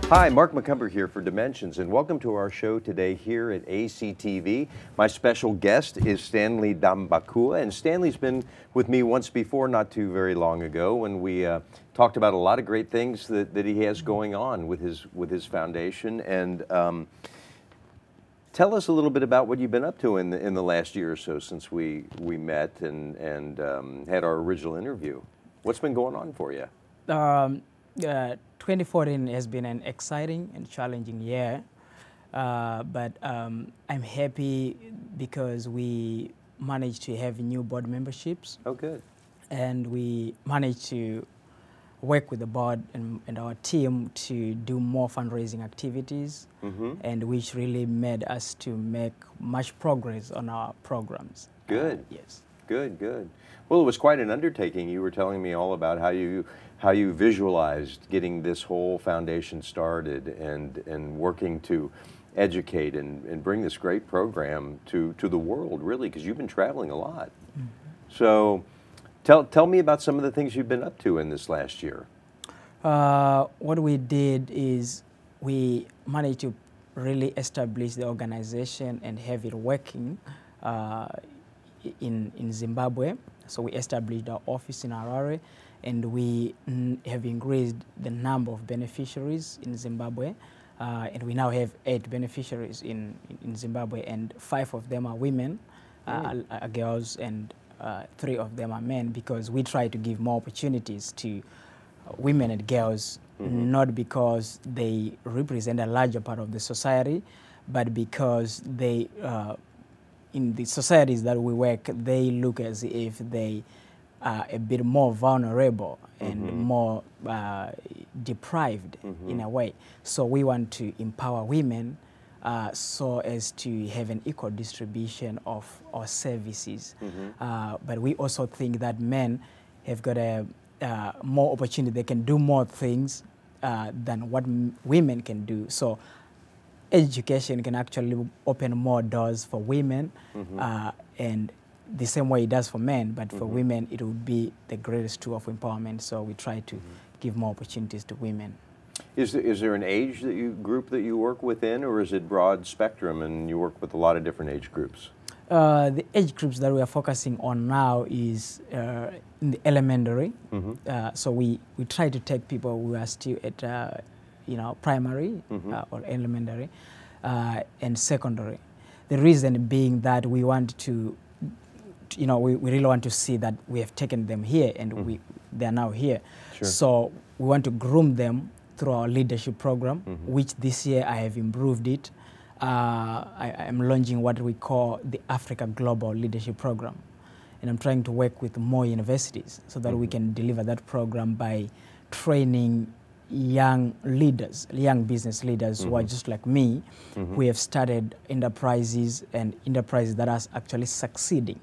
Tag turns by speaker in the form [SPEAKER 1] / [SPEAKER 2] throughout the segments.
[SPEAKER 1] Hi, Mark Macomber here for Dimensions, and welcome to our show today here at ACTV. My special guest is Stanley Ndambakuwa, and Stanley's been with me once before, not too very long ago, when we talked about a lot of great things that he has going on with his foundation. And tell us a little bit about what you've been up to in the last year or so since we met and had our original interview. What's been going on for you?
[SPEAKER 2] 2014 has been an exciting and challenging year, but I'm happy because we managed to have new board memberships.
[SPEAKER 1] Oh, good.
[SPEAKER 2] And we managed to work with the board and our team to do more fundraising activities, and which really made us to make much progress on our programs.
[SPEAKER 1] Good.
[SPEAKER 2] Yes.
[SPEAKER 1] Good, good. Well, it was quite an undertaking. You were telling me all about how you visualized getting this whole foundation started and working to educate and bring this great program to the world, really, because you've been traveling a lot. So tell me about some of the things you've been up to in this last year.
[SPEAKER 2] What we did is we managed to really establish the organization and have it working in Zimbabwe. So we established our office in Harare, and we have increased the number of beneficiaries in Zimbabwe. And we now have 8 beneficiaries in Zimbabwe, and 5 of them are women, are girls, and 3 of them are men, because we try to give more opportunities to women and girls, not because they represent a larger part of the society, but because they in the societies that we work, they look as if they are a bit more vulnerable and more deprived in a way. So we want to empower women so as to have an equal distribution of our services. But we also think that men have got a more opportunity. They can do more things than what women can do. So education can actually open more doors for women, and the same way it does for men, but for women it would be the greatest tool of empowerment. So we try to give more opportunities to women.
[SPEAKER 1] Is there an age group that you work within, or is it broad spectrum and you work with a lot of different age groups?
[SPEAKER 2] The age groups that we are focusing on now is in the elementary. So we try to take people who are still at primary or elementary and secondary. The reason being that we want to, we really want to see that we have taken them here and they are now here. Sure. So we want to groom them through our leadership program, which this year I have improved it. I'm launching what we call the Africa Global Leadership Program. And I'm trying to work with more universities so that we can deliver that program by training young leaders, young business leaders who are just like me, who have started enterprises and enterprises that are actually succeeding.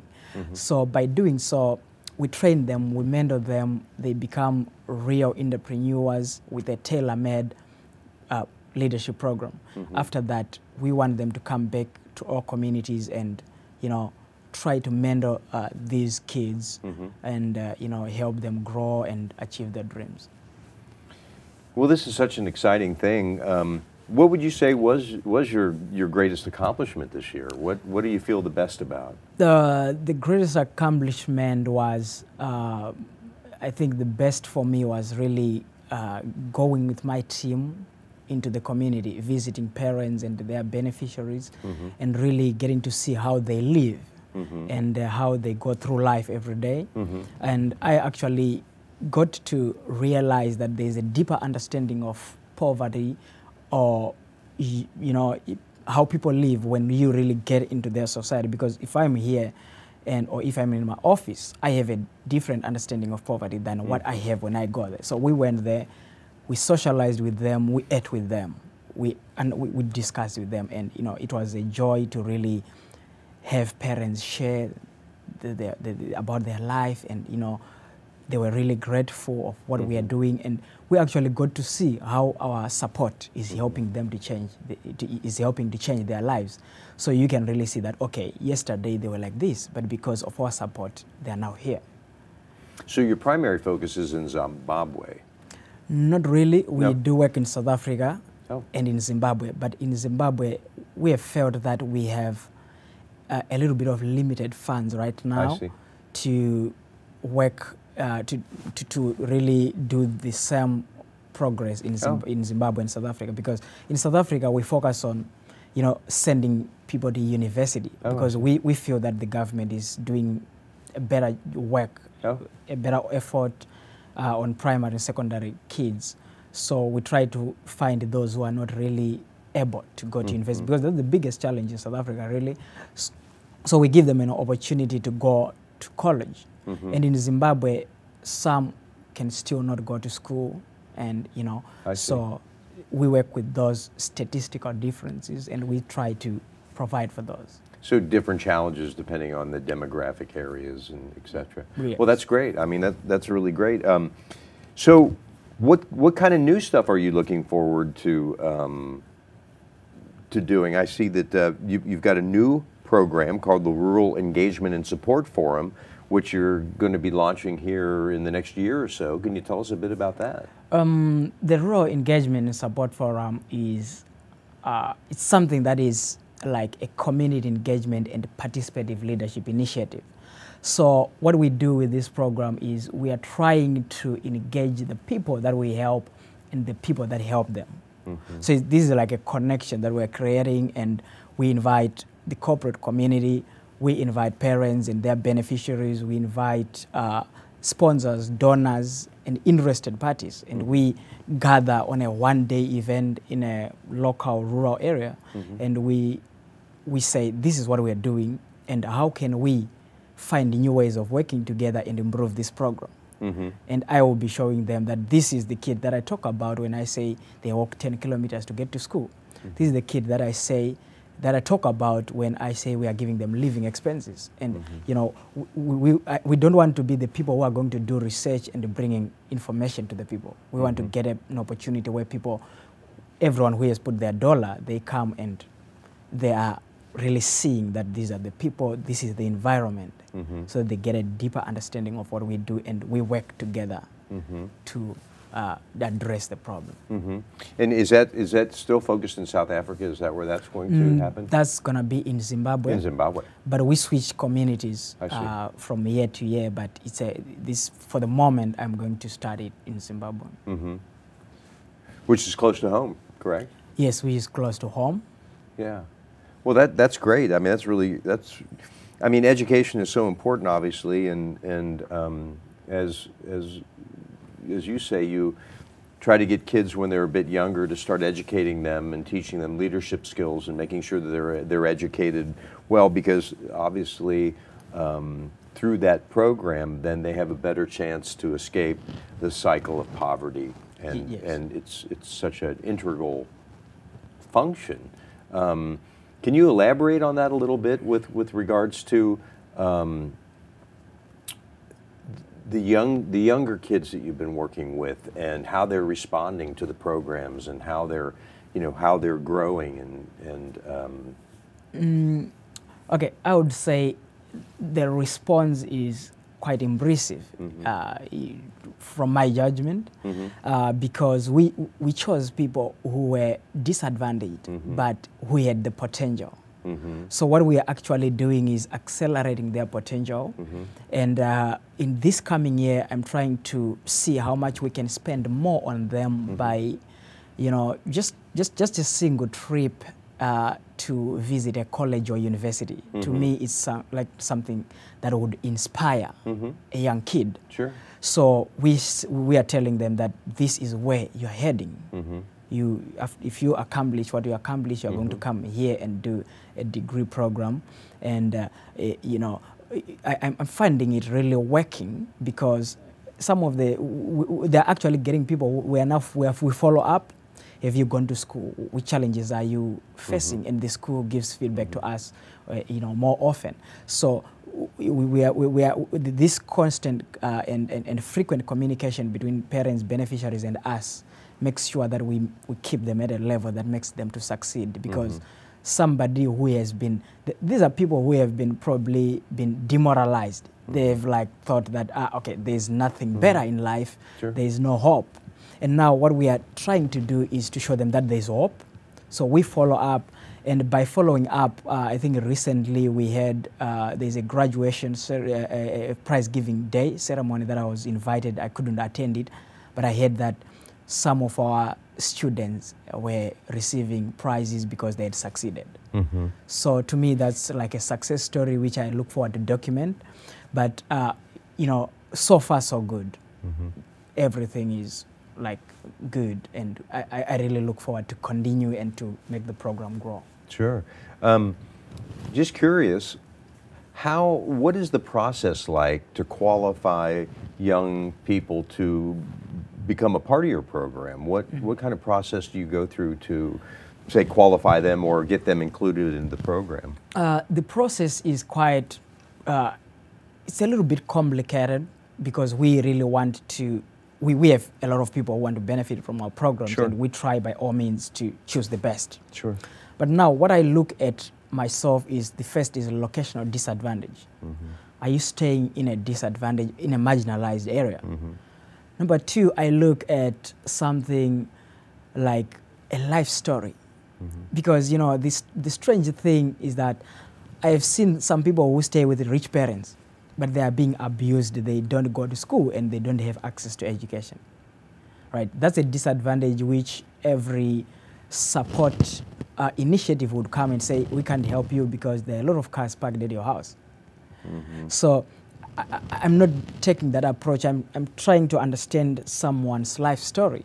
[SPEAKER 2] So by doing so, we train them, we mentor them, they become real entrepreneurs with a tailor-made leadership program. After that, we want them to come back to our communities and, try to mentor these kids and, help them grow and achieve their dreams.
[SPEAKER 1] Well, this is such an exciting thing. What would you say was your greatest accomplishment this year? What do you feel the best about?
[SPEAKER 2] The greatest accomplishment was, I think the best for me was really going with my team into the community, visiting parents and their beneficiaries, and really getting to see how they live and how they go through life every day. And I actually got to realize that there's a deeper understanding of poverty, or how people live when you really get into their society. Because if I'm here or if I'm in my office, I have a different understanding of poverty than what I have when I go there. So we went there, we socialized with them, we ate with them, we discussed with them, and it was a joy to really have parents share about their life, and they were really grateful of what we are doing, and we actually got to see how our support is helping them to change, is helping to change their lives. So you can really see that, okay, yesterday they were like this, but because of our support, they are now here.
[SPEAKER 1] So your primary focus is in Zimbabwe?
[SPEAKER 2] Not really. We do work in South Africa, and in Zimbabwe. But in Zimbabwe, we have felt that we have a little bit of limited funds right now to work, to really do the same progress in Zimbabwe and South Africa. Because in South Africa, we focus on, sending people to university because we feel that the government is doing a better work, a better effort on primary and secondary kids. So we try to find those who are not really able to go to university, because that's the biggest challenge in South Africa, really. So we give them an opportunity to go to college. And in Zimbabwe, some can still not go to school, and so we work with those statistical differences, and we try to provide for those.
[SPEAKER 1] So different challenges depending on the demographic areas and et cetera.
[SPEAKER 2] Yes.
[SPEAKER 1] Well, that's great. I mean, that's really great. So what kind of new stuff are you looking forward to doing? I see that you've got a new program called the Rural Engagement and Support Forum, which you're going to be launching here in the next year or so. Can you tell us a bit about that?
[SPEAKER 2] The Rural Engagement and Support Forum is it's something that is like a community engagement and participative leadership initiative. So what we do with this program is we are trying to engage the people that we help and the people that help them. So this is like a connection that we're creating, and we invite the corporate community, we invite parents and their beneficiaries, we invite sponsors, donors, and interested parties, and we gather on a one-day event in a local rural area, and we say, this is what we are doing, and how can we find new ways of working together and improve this program. And I will be showing them that this is the kid that I talk about when I say they walk 10 kilometers to get to school. This is the kid that I talk about when I say we are giving them living expenses. And we don't want to be the people who are going to do research and bringing information to the people. We want to get an opportunity where everyone who has put their dollar, they come and they are really seeing that these are the people, this is the environment, so they get a deeper understanding of what we do, and we work together to address the problem.
[SPEAKER 1] And is that still focused in South Africa? Is that where that's going to happen?
[SPEAKER 2] That's going to be in Zimbabwe.
[SPEAKER 1] In Zimbabwe.
[SPEAKER 2] But we switch communities from year to year, but it's for the moment, I'm going to start it in Zimbabwe.
[SPEAKER 1] Which is close to home, correct?
[SPEAKER 2] Yes, which is close to home.
[SPEAKER 1] Yeah. Well, that's great. I mean, I mean, education is so important, obviously, and as you say, you try to get kids when they're a bit younger to start educating them and teaching them leadership skills and making sure that they're educated well, because obviously through that program, then they have a better chance to escape the cycle of poverty, and it's such an integral function. Can you elaborate on that a little bit with regards to the younger kids that you've been working with, and how they're responding to the programs, and how they're growing and
[SPEAKER 2] okay, I would say the response is quite impressive from my judgment, because we chose people who were disadvantaged but who had the potential. So what we are actually doing is accelerating their potential, and in this coming year, I'm trying to see how much we can spend more on them by, just a single trip to visit a college or university. To me, it's like something that would inspire a young kid.
[SPEAKER 1] Sure.
[SPEAKER 2] So we are telling them that this is where you're heading. If you accomplish what you accomplish, you're going to come here and do a degree program. And I'm finding it really working, because some of they're actually getting people we follow up. Have you gone to school? Which challenges are you facing? And the school gives feedback to us, more often. So we are this constant and frequent communication between parents, beneficiaries, and us makes sure that we keep them at a level that makes them to succeed. Because somebody who has been, these are people who have been probably been demoralized. They've thought that okay, there's nothing better in life. There is no hope. And now what we are trying to do is to show them that there's hope. So we follow up, and by following up, I think recently we had, there's a graduation a prize giving day ceremony that I was invited. I couldn't attend it, but I heard that some of our students were receiving prizes because they had succeeded. Mm-hmm. So to me, that's like a success story which I look forward to document. But you know, so far so good. Mm-hmm. Everything is like good, and I really look forward to continue and to make the program grow.
[SPEAKER 1] Sure. Just curious, what is the process like to qualify young people to become a part of your program? What kind of process do you go through to, say, qualify them or get them included in the program?
[SPEAKER 2] The process is quite, it's a little bit complicated because we really want to, we have a lot of people who want to benefit from our programs, sure, and we try by all means to choose the best. Sure. But now what I look at myself is, the first is locational disadvantage. Mm-hmm. Are you staying in a disadvantage, in a marginalized area? Mm-hmm. Number two, I look at something like a life story. Mm-hmm. Because, you know, the strange thing is that I have seen some people who stay with rich parents, but they are being abused. They don't go to school and they don't have access to education. Right? That's a disadvantage which every support initiative would come and say, we can't help you because there are a lot of cars parked at your house. Mm-hmm. So I'm not taking that approach. I'm trying to understand someone's life story.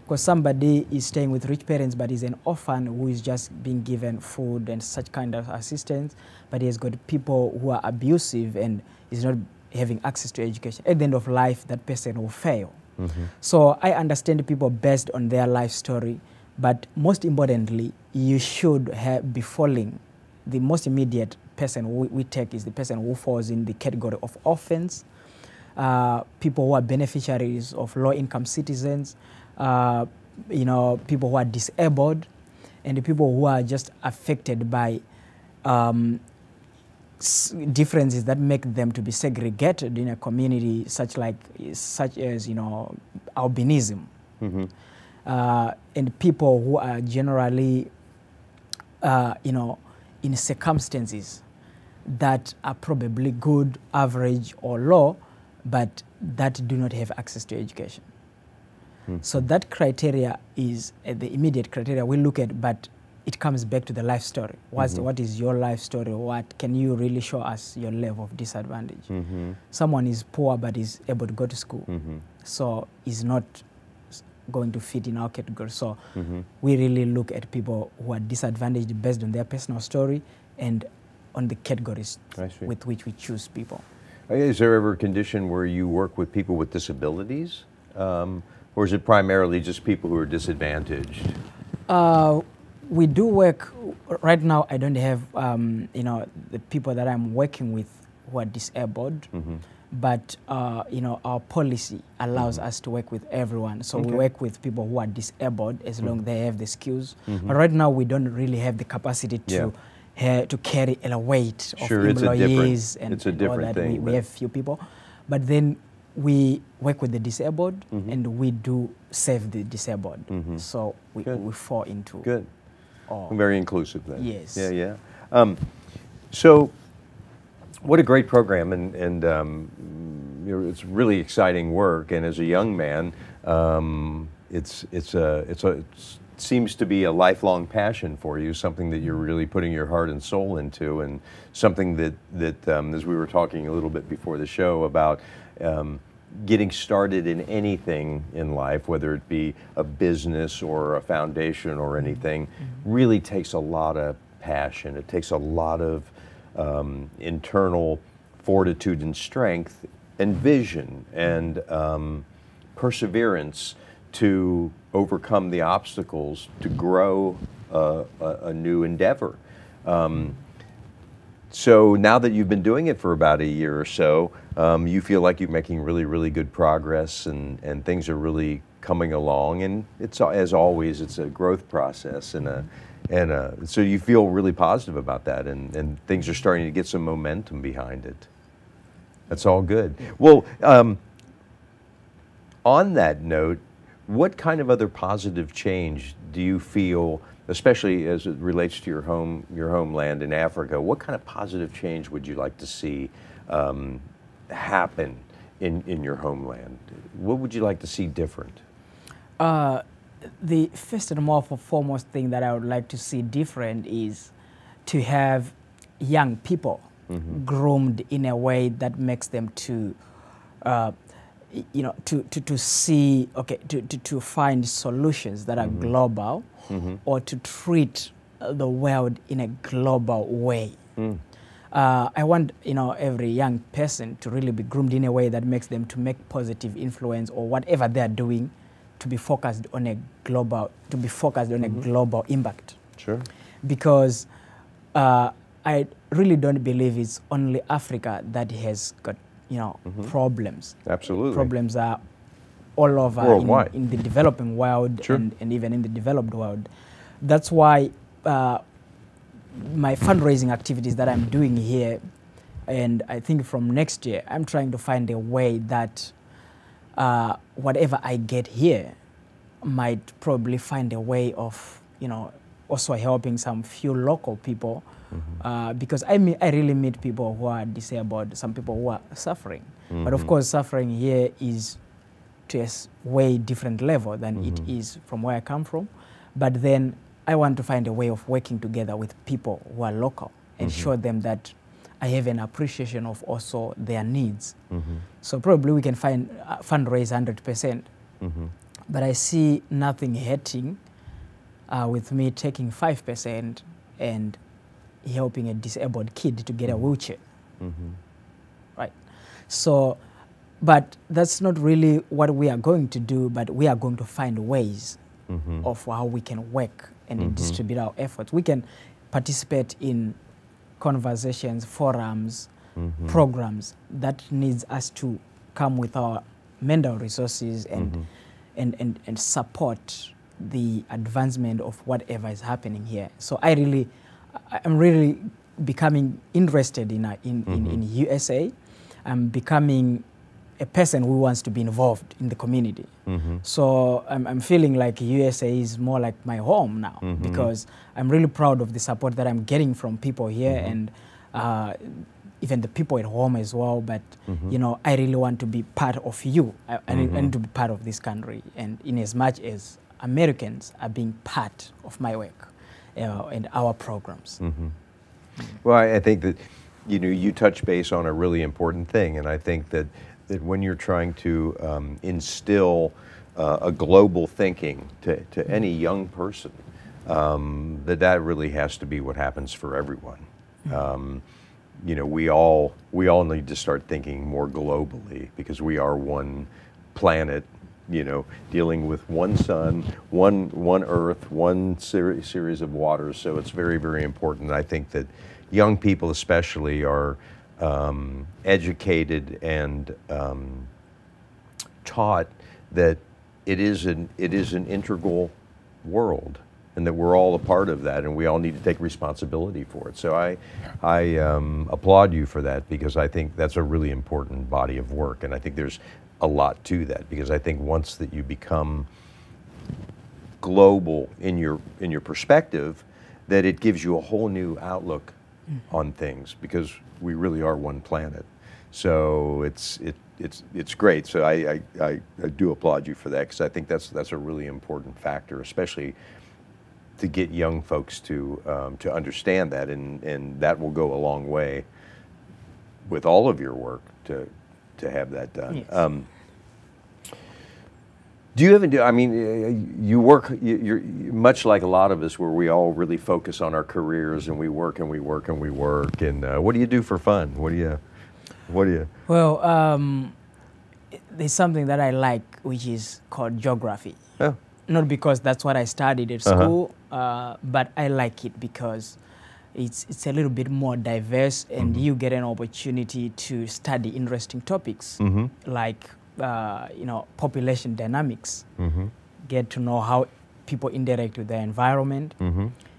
[SPEAKER 2] Because somebody is staying with rich parents, but is an orphan who is just being given food and such kind of assistance, but he has got people who are abusive and is not having access to education. At the end of life, that person will fail. Mm-hmm. So I understand people based on their life story, but most importantly, you should be following the most immediate person we take is the person who falls in the category of orphans, people who are beneficiaries of low-income citizens, you know, people who are disabled, and the people who are just affected by differences that make them to be segregated in a community, such as, you know, albinism. Mm-hmm. And people who are generally, you know, in circumstances that are probably good, average, or low, but that do not have access to education. Mm-hmm. So that criteria is the immediate criteria we look at, but it comes back to the life story. What is your life story? What can you really show us your level of disadvantage? Mm-hmm. Someone is poor but is able to go to school, mm-hmm, so is not going to fit in our category. So mm-hmm, we really look at people who are disadvantaged based on their personal story and on the categories with which we choose people.
[SPEAKER 1] Is there ever a condition where you work with people with disabilities? Or is it primarily just people who are disadvantaged?
[SPEAKER 2] We do work, right now I don't have, you know, the people that I'm working with who are disabled, mm-hmm, but, you know, our policy allows mm-hmm us to work with everyone. So we work with people who are disabled as long as they have the skills. Mm-hmm. But right now we don't really have the capacity to carry a weight of employees and all that. We have few people. But then we work with the disabled, mm-hmm, and we do save the disabled. Mm-hmm. So we fall into...
[SPEAKER 1] Good. Very inclusive then.
[SPEAKER 2] Yes.
[SPEAKER 1] Yeah, yeah. So what a great program, and you know, it's really exciting work. And as a young man, it seems to be a lifelong passion for you, something that you're really putting your heart and soul into, and something that as we were talking a little bit before the show about getting started in anything in life, whether it be a business or a foundation or anything, mm-hmm, really takes a lot of passion. It takes a lot of internal fortitude and strength and vision and perseverance to overcome the obstacles to grow a new endeavor. So now that you've been doing it for about a year or so, you feel like you're making really, really good progress, and things are really coming along. And it's, as always, it's a growth process, and so you feel really positive about that, and things are starting to get some momentum behind it. That's all good. Well, on that note, What kind of other positive change do you feel, especially as it relates to your homeland in Africa? What kind of positive change would you like to see happen in your homeland? What would you like to see different?
[SPEAKER 2] The first and more foremost thing that I would like to see different is to have young people groomed in a way that makes them to to see, okay, to find solutions that are global, or to treat the world in a global way. I want, every young person to really be groomed in a way that makes them to make positive influence, or whatever they are doing, to be focused on a global, a global impact.
[SPEAKER 1] Sure.
[SPEAKER 2] Because I really don't believe it's only Africa that has got problems.
[SPEAKER 1] Absolutely.
[SPEAKER 2] Problems are all over in the developing world,
[SPEAKER 1] sure.
[SPEAKER 2] and even in the developed world. That's why my fundraising activities that I'm doing here, and I think from next year, I'm trying to find a way that whatever I get here might probably find a way of, also helping some few local people. Because I really meet people who are disabled, some people who are suffering. But of course, suffering here is to a way different level than it is from where I come from. But then I want to find a way of working together with people who are local and show them that I have an appreciation of also their needs. So probably we can fundraise 100%. But I see nothing hurting with me taking 5% and helping a disabled kid to get a wheelchair. Right. So, but that's not really what we are going to do, but we are going to find ways of how we can work and distribute our efforts. We can participate in conversations, forums, programs that needs us to come with our mental resources and support the advancement of whatever is happening here. So I'm really becoming interested in USA. I'm becoming a person who wants to be involved in the community. So I'm feeling like USA is more like my home now, because I'm really proud of the support that I'm getting from people here, and even the people at home as well. But I really want to be part of you. I need to be part of this country, and in as much as Americans are being part of my work and our programs.
[SPEAKER 1] Well, I think that you touch base on a really important thing, and I think that when you're trying to instill a global thinking to any young person, that really has to be what happens for everyone. We all need to start thinking more globally, because we are one planet, dealing with one sun, one earth, one series of waters. So it's very, very important. I think that young people especially are educated and taught that it is an integral world, and that we're all a part of that, and we all need to take responsibility for it. So I applaud you for that, because I think that's a really important body of work, and I think there's a lot to that, because I think once that you become global in your perspective, that it gives you a whole new outlook on things, because we really are one planet. So it's great. So I do applaud you for that, because I think that's a really important factor, especially to get young folks to understand that, and that will go a long way with all of your work to have that done.
[SPEAKER 2] Yes.
[SPEAKER 1] Do you ever do? I mean, you work. You're much like a lot of us, where we all really focus on our careers, and we work and we work and we work. And what do you do for fun? What do you?
[SPEAKER 2] Well, there's something that I like, which is called geography.
[SPEAKER 1] Oh.
[SPEAKER 2] Not because that's what I studied at school, but I like it because it's a little bit more diverse, and you get an opportunity to study interesting topics like population dynamics, get to know how people interact with their environment.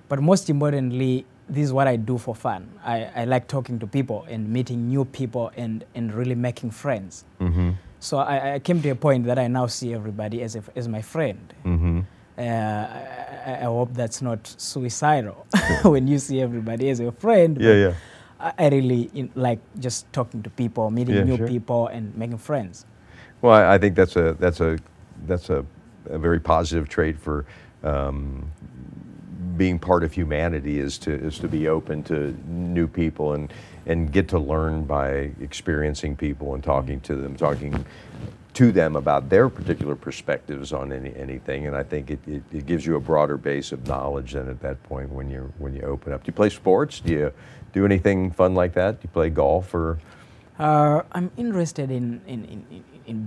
[SPEAKER 2] But most importantly, this is what I do for fun. I like talking to people and meeting new people and really making friends. So I came to a point that I now see everybody as my friend.
[SPEAKER 1] Mm-hmm.
[SPEAKER 2] I hope that's not suicidal when you see everybody as a friend.
[SPEAKER 1] Yeah, yeah.
[SPEAKER 2] I really like just talking to people, meeting new
[SPEAKER 1] sure.
[SPEAKER 2] people, and making friends.
[SPEAKER 1] Well, I think that's a very positive trait for being part of humanity, is to be open to new people and get to learn by experiencing people and talking to them about their particular perspectives on anything. And I think it gives you a broader base of knowledge than at that point when you open up. Do you play sports? Do you do anything fun like that? Do you play golf or?
[SPEAKER 2] I'm interested in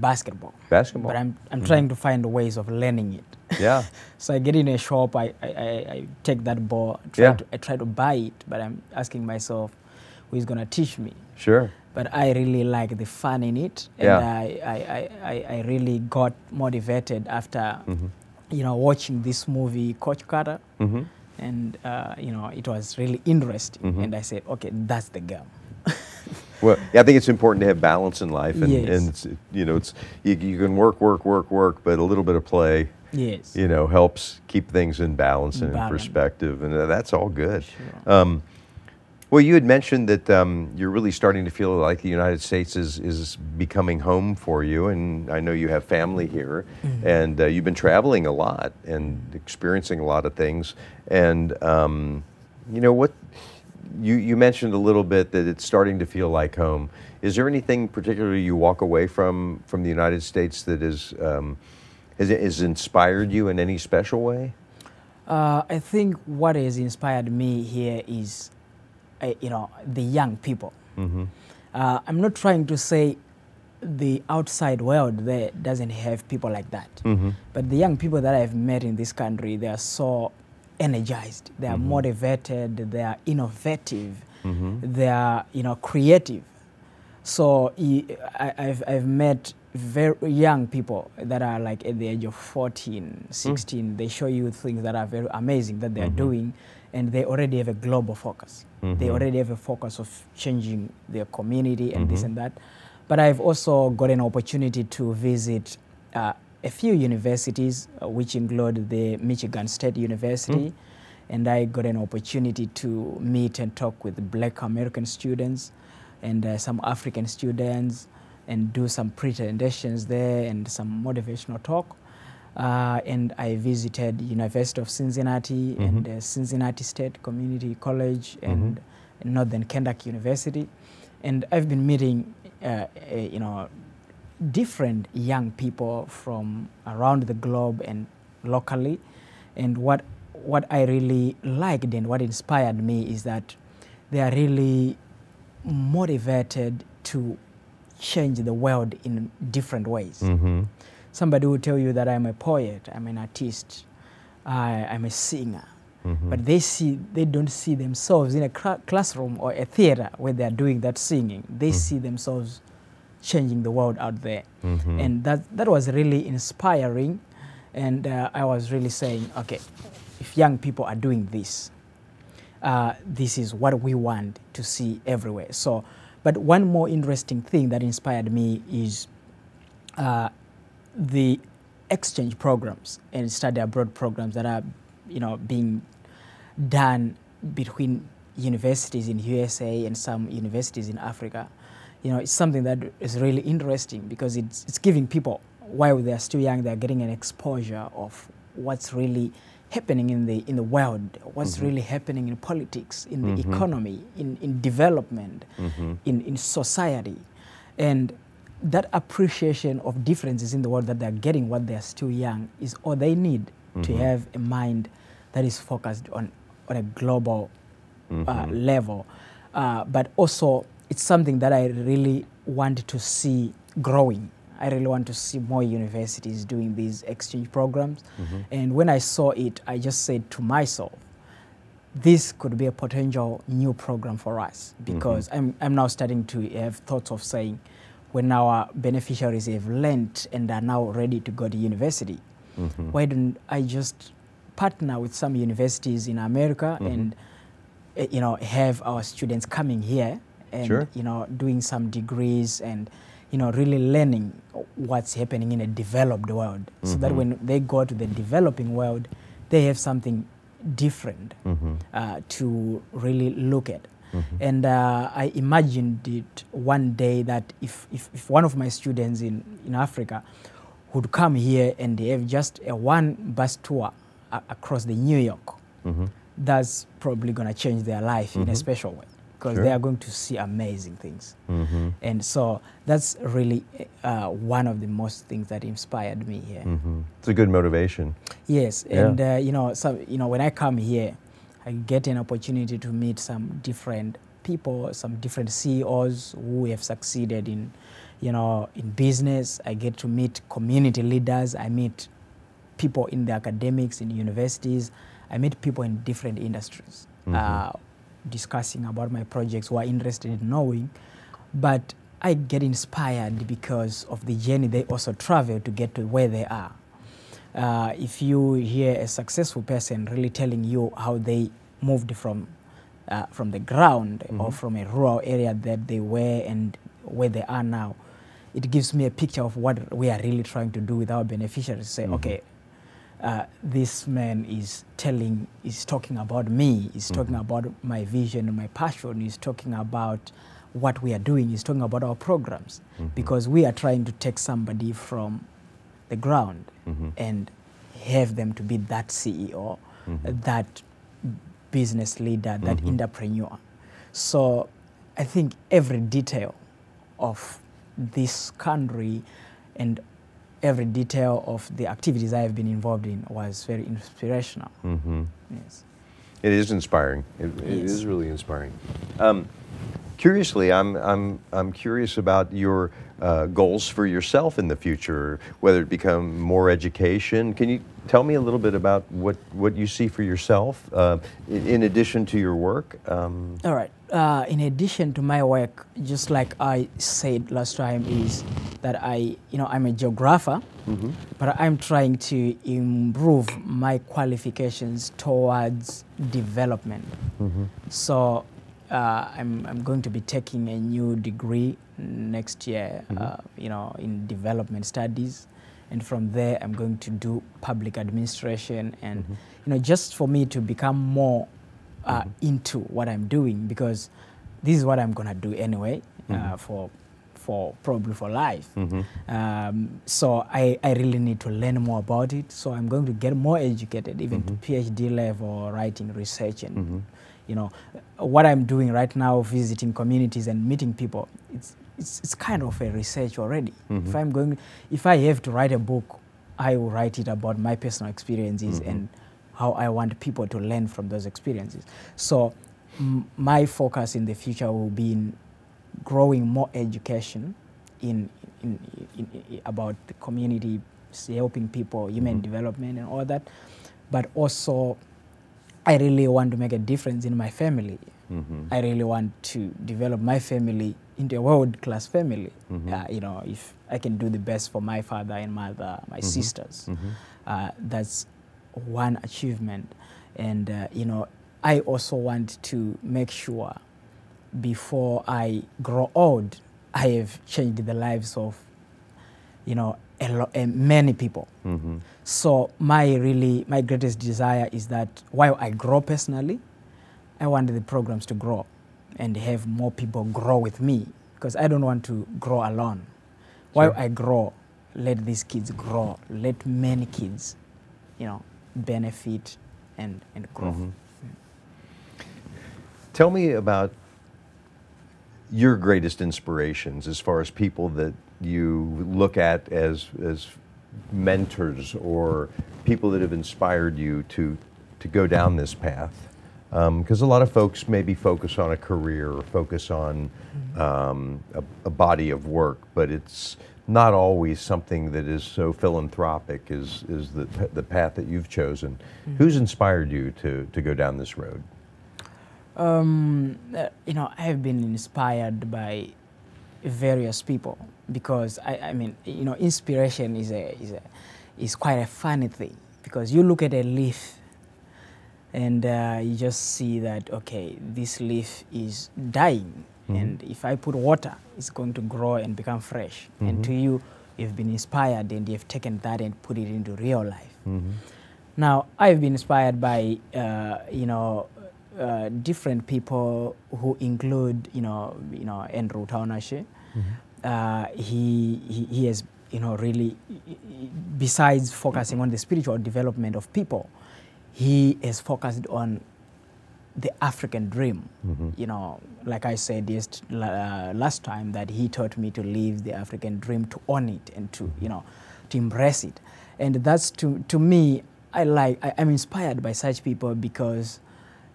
[SPEAKER 2] basketball.
[SPEAKER 1] Basketball.
[SPEAKER 2] But I'm trying to find ways of learning it.
[SPEAKER 1] Yeah.
[SPEAKER 2] So I get in a shop, I take that ball, I try to buy it, but I'm asking myself, who is going to teach me?
[SPEAKER 1] Sure.
[SPEAKER 2] But I really like the fun in it, and I really got motivated after watching this movie, Coach Carter, and it was really interesting, and I said, okay, that's the game.
[SPEAKER 1] Well, I think it's important to have balance in life, and,
[SPEAKER 2] Yes.
[SPEAKER 1] and it's you can work, but a little bit of play,
[SPEAKER 2] Yes.
[SPEAKER 1] helps keep things in balance and in
[SPEAKER 2] Balance.
[SPEAKER 1] perspective, and that's all good.
[SPEAKER 2] Sure.
[SPEAKER 1] Well, you had mentioned that you're really starting to feel like the United States is becoming home for you, and I know you have family here, and you've been traveling a lot and experiencing a lot of things, and what you mentioned a little bit that it's starting to feel like home. Is there anything particularly you walk away from the United States that has inspired you in any special way?
[SPEAKER 2] I think what has inspired me here is the young people. I'm not trying to say the outside world there doesn't have people like that. But the young people that I've met in this country, they are so energized, they are motivated, they are innovative, they are creative. So I've met very young people that are like at the age of 14, 16. They show you things that are very amazing that they are doing, and they already have a global focus. They already have a focus of changing their community and this and that. But I've also got an opportunity to visit a few universities, which include the Michigan State University, and I got an opportunity to meet and talk with Black American students and some African students, and do some presentations there and some motivational talk. And I visited University of Cincinnati and Cincinnati State Community College and Northern Kentucky University, and I've been meeting different young people from around the globe and locally. And what I really liked and what inspired me is that they are really motivated to change the world in different ways. Somebody will tell you that I'm a poet, I'm an artist, I'm a singer, but they don't see themselves in a classroom or a theater where they are doing that singing. They see themselves changing the world out there. And that was really inspiring, and I was really saying, okay, if young people are doing this, this is what we want to see everywhere. So, but one more interesting thing that inspired me is the exchange programs and study abroad programs that are being done between universities in USA and some universities in Africa. It's something that is really interesting because it's giving people, while they're still young, they're getting an exposure of what's really happening in the world, what's really happening in politics, in the economy, in development, in society. And that appreciation of differences in the world that they're getting while they're still young is all they need to have a mind that is focused on a global level. But also, it's something that I really want to see growing. I really want to see more universities doing these exchange programs. And when I saw it, I just said to myself, this could be a potential new program for us, because I'm now starting to have thoughts of saying, when our beneficiaries have learned and are now ready to go to university, why don't I just partner with some universities in America and have our students coming here and doing some degrees and really learning what's happening in a developed world, so that when they go to the developing world, they have something different to really look at. And I imagined it one day that if one of my students in Africa would come here and they have just a one bus tour across the New York, that's probably going to change their life in a special way, because they are going to see amazing things. And so that's really one of the most things that inspired me here.
[SPEAKER 1] It's a good motivation.
[SPEAKER 2] Yes, and when I come here, I get an opportunity to meet some different people, some different CEOs who have succeeded in business. I get to meet community leaders. I meet people in the academics, in universities. I meet people in different industries, discussing about my projects, who are interested in knowing. But I get inspired because of the journey they also travel to get to where they are. If you hear a successful person really telling you how they moved from the ground or from a rural area that they were and where they are now, it gives me a picture of what we are really trying to do with our beneficiaries. Say, okay, this man is talking about me, he's talking about my vision and my passion, he's talking about what we are doing, he's talking about our programs, because we are trying to take somebody from the ground and have them to be that CEO, that business leader, that entrepreneur. So I think every detail of this country and every detail of the activities I have been involved in was very inspirational. Yes.
[SPEAKER 1] It is inspiring. It is really inspiring. Curiously, I'm curious about your goals for yourself in the future, whether it become more education. Can you tell me a little bit about what you see for yourself in addition to your work?
[SPEAKER 2] All right. In addition to my work, just like I said last time, is that I'm a geographer, but I'm trying to improve my qualifications towards development. So I'm going to be taking a new degree next year, in development studies, and from there I'm going to do public administration, and just for me to become more into what I'm doing, because this is what I'm gonna do anyway, for probably for life. So I really need to learn more about it. So I'm going to get more educated, even to PhD level, writing research, and what I'm doing right now, visiting communities and meeting people. It's kind of a research already. If I have to write a book, I will write it about my personal experiences and how I want people to learn from those experiences. So my focus in the future will be in growing more education in about the community, helping people, human development and all that. But also, I really want to make a difference in my family. I really want to develop my family into a world-class family. If I can do the best for my father and mother, my sisters, that's one achievement. And I also want to make sure before I grow old, I have changed the lives of many people. So my greatest desire is that while I grow personally, I want the programs to grow and have more people grow with me, because I don't want to grow alone. While I grow, let these kids grow. Let many kids, benefit and grow.
[SPEAKER 1] Tell me about your greatest inspirations as far as people that you look at as mentors or people that have inspired you to go down this path. Because a lot of folks maybe focus on a career or focus on a body of work, but it's not always something that is so philanthropic as the path that you've chosen. Who's inspired you to go down this road?
[SPEAKER 2] I have been inspired by various people, because I mean, inspiration is quite a funny thing, because you look at a leaf and you just see that, okay, this leaf is dying, And if I put water, it's going to grow and become fresh. And to you, you've been inspired and you've taken that and put it into real life. Now, I've been inspired by, different people who include, Andrew Taunashe. He has, really, besides focusing on the spiritual development of people, he has focused on the African dream. Like I said last time, that he taught me to live the African dream, to own it and to, to embrace it. And that's, to me, I'm inspired by such people because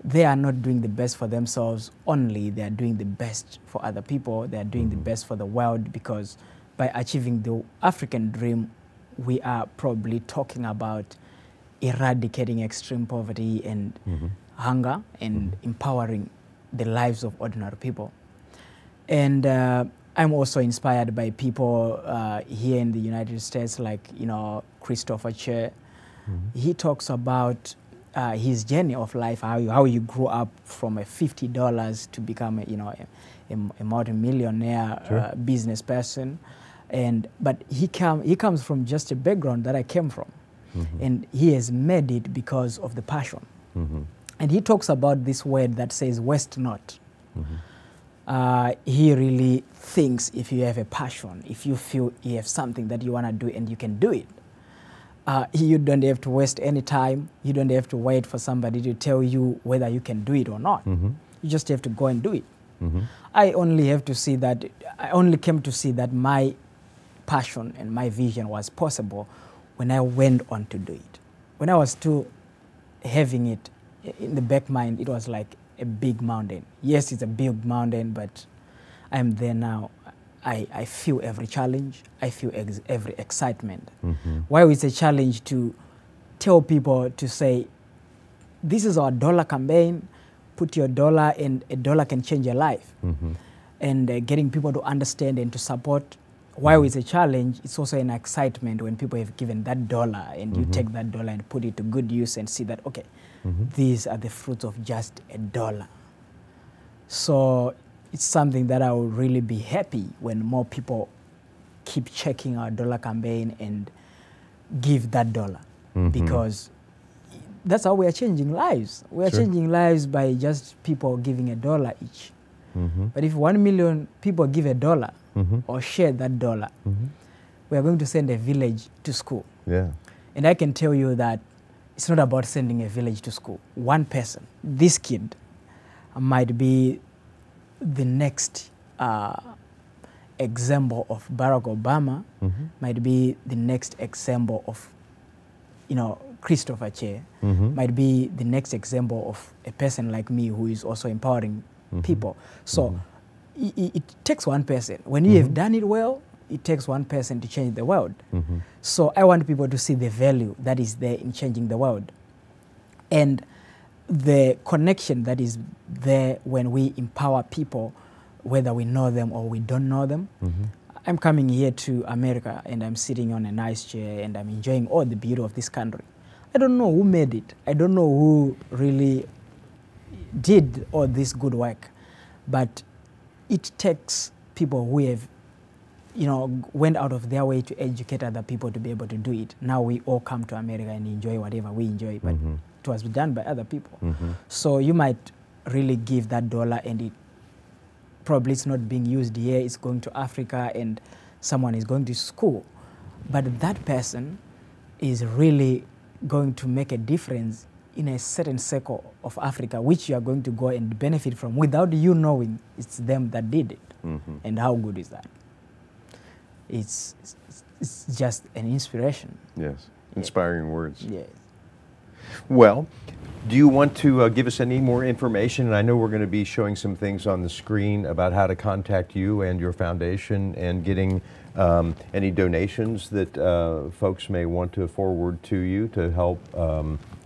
[SPEAKER 2] they are not doing the best for themselves only, they are doing the best for other people, they are doing the best for the world, because by achieving the African dream, we are probably talking about eradicating extreme poverty and hunger and empowering the lives of ordinary people. And I'm also inspired by people here in the United States, like, Christopher Che. He talks about his journey of life, how you grew up from a $50 to become a multi-millionaire business person, but he comes from just a background that I came from, and he has made it because of the passion. And he talks about this word that says "waste not." He really thinks if you have a passion, if you feel you have something that you want to do and you can do it, you don't have to waste any time. You don't have to wait for somebody to tell you whether you can do it or not. You just have to go and do it. I only came to see that my passion and my vision was possible when I went on to do it. When I was still having it in the back mind, it was like a big mountain. Yes, it's a big mountain, but I'm there now. I feel every challenge, I feel every excitement. Why it's a challenge to tell people to say, this is our dollar campaign, put your dollar and a dollar can change your life. And getting people to understand and to support. Why it's a challenge, it's also an excitement when people have given that dollar and you take that dollar and put it to good use and see that, okay, these are the fruits of just a dollar. So it's something that I will really be happy when more people keep checking our dollar campaign and give that dollar, because that's how we are changing lives. We are changing lives by just people giving a dollar each. But if 1 million people give a dollar or share that dollar, we are going to send a village to school. And I can tell you that it's not about sending a village to school. One person, this kid, might be the next example of Barack Obama, might be the next example of, Christopher Che, might be the next example of a person like me who is also empowering people. So it takes one person. When you have done it well, it takes one person to change the world. So I want people to see the value that is there in changing the world, and the connection that is there when we empower people, whether we know them or we don't know them. I'm coming here to America and I'm sitting on a nice chair and I'm enjoying all the beauty of this country. I don't know who made it. I don't know who really did all this good work, but it takes people who have, went out of their way to educate other people to be able to do it. Now we all come to America and enjoy whatever we enjoy, but it was done by other people. So you might really give that dollar and it probably it's not being used here, it's going to Africa and someone is going to school. But that person is really going to make a difference in a certain circle of Africa, which you are going to go and benefit from without you knowing it's them that did it. And how good is that? It's just an inspiration.
[SPEAKER 1] Yes, inspiring words.
[SPEAKER 2] Yes.
[SPEAKER 1] Well, do you want to give us any more information? And I know we're going to be showing some things on the screen about how to contact you and your foundation and getting any donations that folks may want to forward to you to help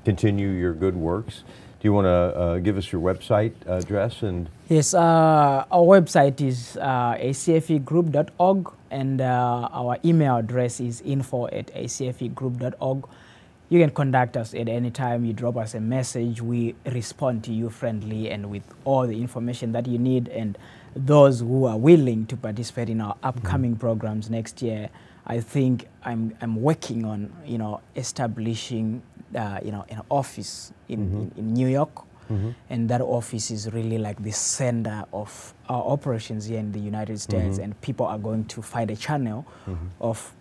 [SPEAKER 1] continue your good works. Do you want to give us your website address? And
[SPEAKER 2] yes, our website is acfegroup.org, and our email address is info@acfegroup.org. You can contact us at any time. You drop us a message. We respond to you friendly and with all the information that you need. And those who are willing to participate in our upcoming programs next year, I think I'm working on, you know, establishing, you know, an office in New York. And that office is really like the center of our operations here in the United States, and people are going to find a channel of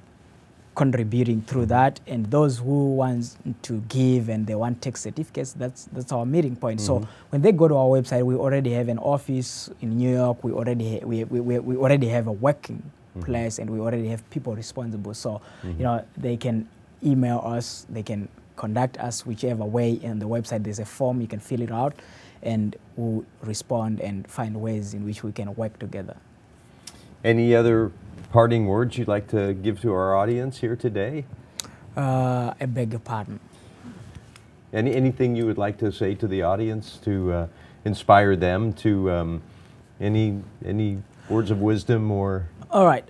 [SPEAKER 2] contributing through that. And those who want to give and they want tax certificates, that's our meeting point. So when they go to our website, we already have an office in New York. We already have a working place, and we already have people responsible. So you know, they can email us, they can contact us whichever way. In the website there's a form, you can fill it out, and we'll respond and find ways in which we can work together.
[SPEAKER 1] Any other parting words you'd like to give to our audience here today?
[SPEAKER 2] I beg your pardon.
[SPEAKER 1] Anything you would like to say to the audience to inspire them to any words of wisdom or? All right,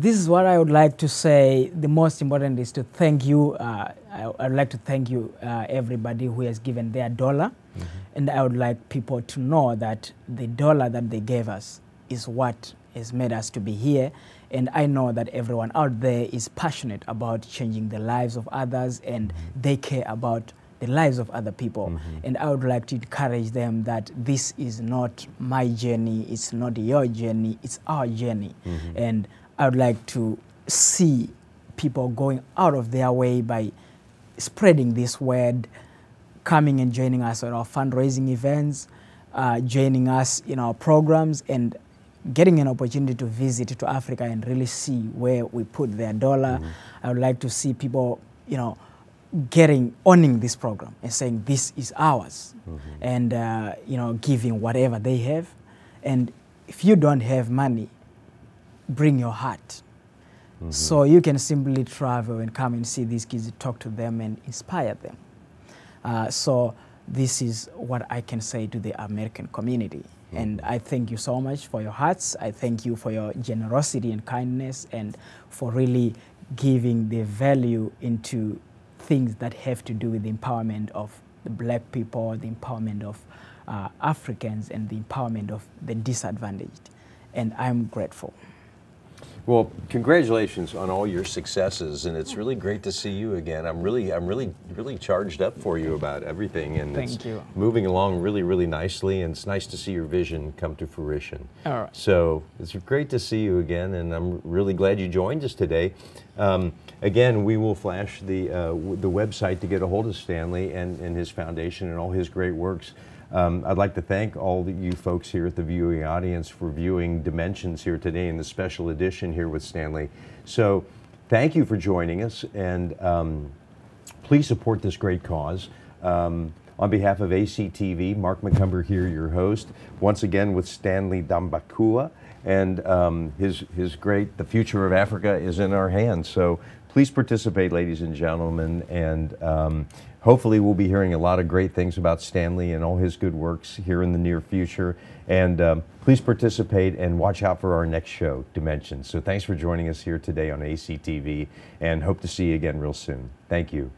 [SPEAKER 2] this is what I would like to say. The most important is to thank you. I'd like to thank you, everybody who has given their dollar. And I would like people to know that the dollar that they gave us is what has made us to be here. And I know that everyone out there is passionate about changing the lives of others, and they care about the lives of other people. And I would like to encourage them that this is not my journey, it's not your journey, it's our journey. And I would like to see people going out of their way by spreading this word, coming and joining us at our fundraising events, joining us in our programs, and getting an opportunity to visit to Africa and really see where we put their dollar. I would like to see people, you know, owning this program and saying this is ours, and you know, giving whatever they have. And if you don't have money, bring your heart. So you can simply travel and come and see these kids, talk to them and inspire them. So this is what I can say to the American community. And I thank you so much for your hearts. I thank you for your generosity and kindness, and for really giving the value into things that have to do with the empowerment of the black people, the empowerment of Africans, and the empowerment of the disadvantaged. And I'm grateful.
[SPEAKER 1] Well, congratulations on all your successes, and it's really great to see you again. I'm really charged up for you about everything, and
[SPEAKER 2] Thank
[SPEAKER 1] it's
[SPEAKER 2] you.
[SPEAKER 1] moving along really nicely, and it's nice to see your vision come to fruition.
[SPEAKER 2] All right.
[SPEAKER 1] So it's great to see you again, and I'm really glad you joined us today. Again, we will flash the website to get a hold of Stanley and his foundation and all his great works. I'd like to thank all you folks here at the viewing audience for viewing Dimensions here today in the special edition here with Stanley. So thank you for joining us, and please support this great cause. On behalf of ACTV, Mark Macomber here, your host, once again with Stanley Ndambakuwa, and his great The Future of Africa is in our hands. So please participate, ladies and gentlemen, and hopefully we'll be hearing a lot of great things about Stanley and all his good works here in the near future. And please participate and watch out for our next show, Dimensions. So thanks for joining us here today on ACTV, and hope to see you again real soon. Thank you.